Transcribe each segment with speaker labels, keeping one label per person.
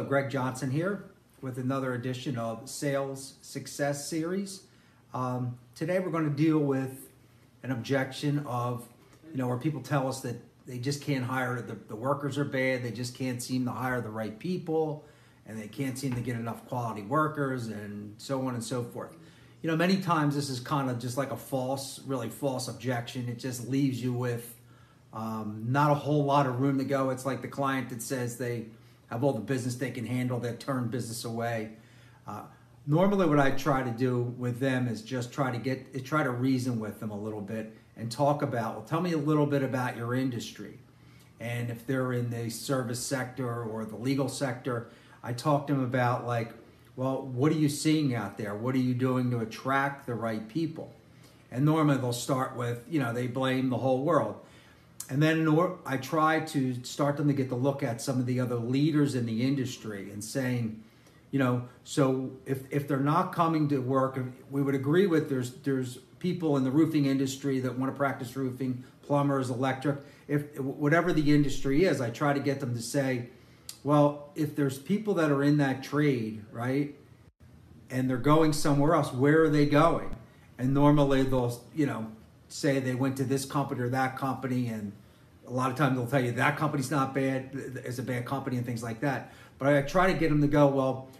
Speaker 1: Greg Johnson here with another edition of Sales Success Series. Today we're going to deal with an objection of, where people tell us that they just can't hire, the workers are bad, they just can't seem to hire the right people, and they can't seem to get enough quality workers, and so on and so forth. Many times this is kind of just like a really false objection. It just leaves you with not a whole lot of room to go. It's like the client that says they have all the business they can handle, they turn business away. Normally what I try to do with them is just try to reason with them a little bit and talk about, well, tell me a little bit about your industry. And if they're in the service sector or the legal sector, I talk to them about, like, well, what are you seeing out there? What are you doing to attract the right people? And normally they'll start with, they blame the whole world. And then I try to start them to get to look at some of the other leaders in the industry and saying, so if they're not coming to work, we would agree with there's people in the roofing industry that want to practice roofing, plumbers, electric, whatever the industry is, I try to get them to say, well, if there's people that are in that trade, right, and they're going somewhere else, where are they going? And normally they'll, say they went to this company or that company, and a lot of times they'll tell you that company's not bad, it's a bad company and things like that. But I try to get them to go, well,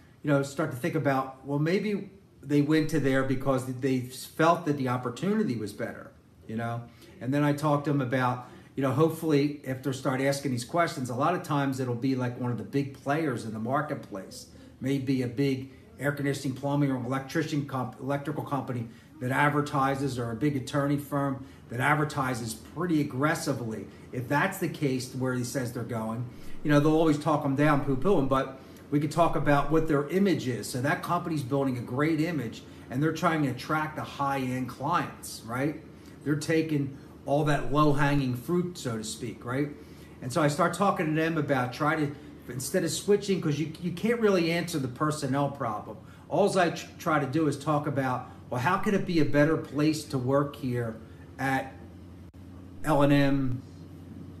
Speaker 1: start to think about, well, maybe they went to there because they felt that the opportunity was better, And then I talk to them about, hopefully if they start asking these questions, a lot of times it'll be like one of the big players in the marketplace, maybe a big air conditioning, plumbing, or electrical company that advertises, or a big attorney firm that advertises pretty aggressively. If that's the case where he says they're going, they'll always talk them down, poo-poo them, but we could talk about what their image is. So that company's building a great image and they're trying to attract the high-end clients, right? They're taking all that low-hanging fruit, so to speak, right? And so I start talking to them about instead of switching, because you can't really answer the personnel problem. All I try to do is talk about, well, how can it be a better place to work here at L&M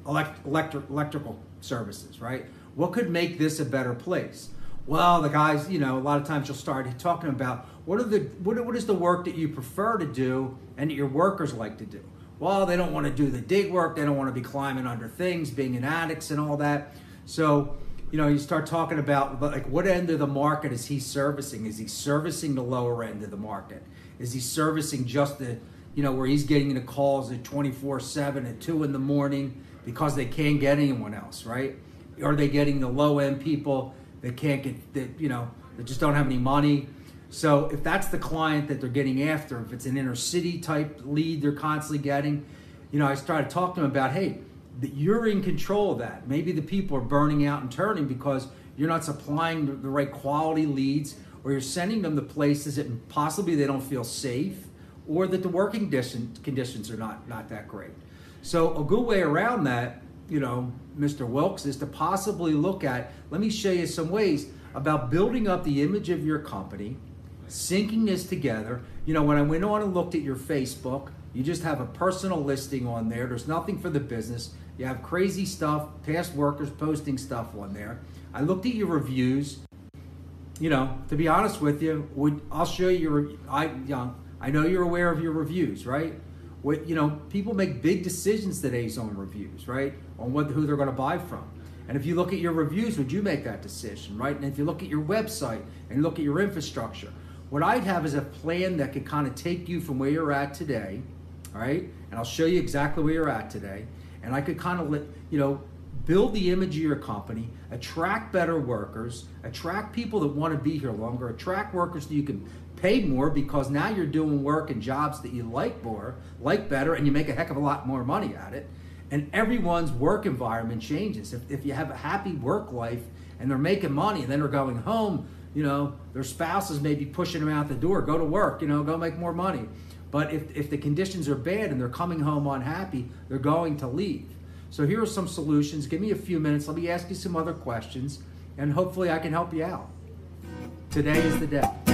Speaker 1: electrical services, right? What could make this a better place? Well, the guys, a lot of times you'll start talking about what is the work that you prefer to do and that your workers like to do. Well, they don't want to do the dig work. They don't want to be climbing under things, being in attics and all that. So, you start talking about, like, what end of the market is he servicing? Is he servicing the lower end of the market? Is he servicing just the, where he's getting the calls at 24/7 at 2 in the morning because they can't get anyone else, right? Are they getting the low end people that can't get, that just don't have any money? So if that's the client that they're getting after, if it's an inner city type lead they're constantly getting, I started to talk to them about, hey, that you're in control of that. Maybe the people are burning out and turning because you're not supplying the right quality leads, or you're sending them to places that possibly they don't feel safe, or that the working conditions are not that great. So a good way around that, Mr. Wilkes, is to possibly look at, let me show you some ways about building up the image of your company, syncing this together. When I went on and looked at your Facebook, you just have a personal listing on there. There's nothing for the business. You have crazy stuff, past workers posting stuff on there. I looked at your reviews. To be honest with you, I'll show you I know you're aware of your reviews, right? People make big decisions today on reviews, right? On who they're going to buy from. And if you look at your reviews, would you make that decision, right? And if you look at your website and look at your infrastructure, what I'd have is a plan that could kind of take you from where you're at today, all right? And I'll show you exactly where you're at today. And I could kind of build the image of your company, attract better workers, attract people that want to be here longer, attract workers that you can pay more because now you're doing work and jobs that you like better, and you make a heck of a lot more money at it. And everyone's work environment changes. If you have a happy work life and they're making money and then they're going home, their spouses may be pushing them out the door, go to work, go make more money. But if the conditions are bad and they're coming home unhappy, they're going to leave. So here are some solutions. Give me a few minutes. Let me ask you some other questions, and hopefully I can help you out. Today is the day.